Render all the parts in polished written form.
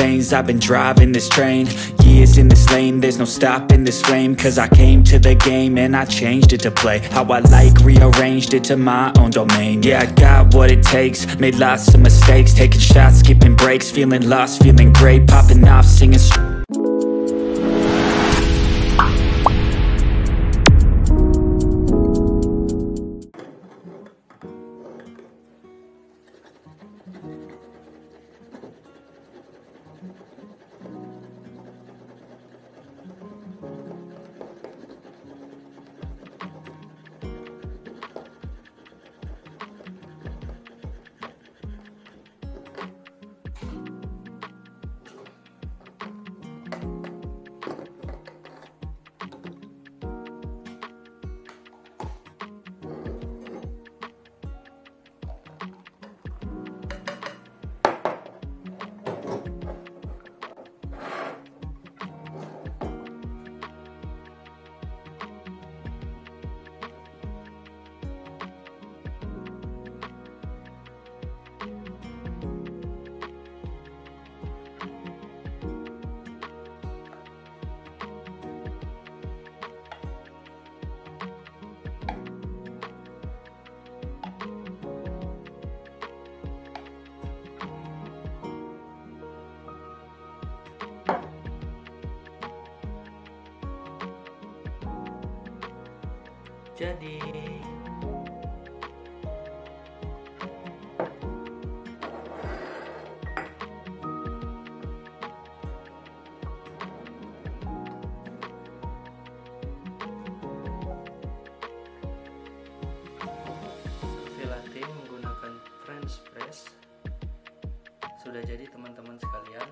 veins, I've been driving this train. Years in this lane, there's no stopping this flame. Cause I came to the game and I changed it to play how I like, rearranged it to my own domain. Yeah, I got what it takes, made lots of mistakes, taking shots, skipping breaks, feeling lost, feeling great, popping off, singing jadi. Cafe latte menggunakan French press sudah jadi teman-teman sekalian,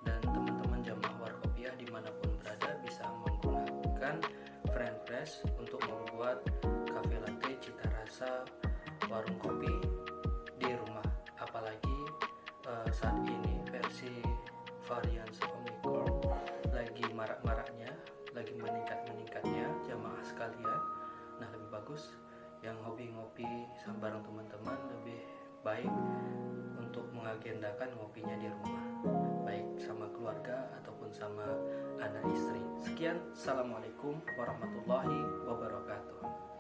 dan teman-teman jamaah warkopiah dimanapun berada bisa menggunakan French press untuk membuat cafe latte cita rasa warung kopi di rumah. Apalagi saat ini versi varian Omicron lagi marak-maraknya, lagi meningkat-meningkatnya jamaah sekalian. Nah, lebih bagus yang hobi ngopi sama bareng teman-teman, lebih baik untuk mengagendakan ngopinya di rumah, baik sama keluarga ataupun sama anak istri. Sekian, assalamualaikum warahmatullahi wabarakatuh.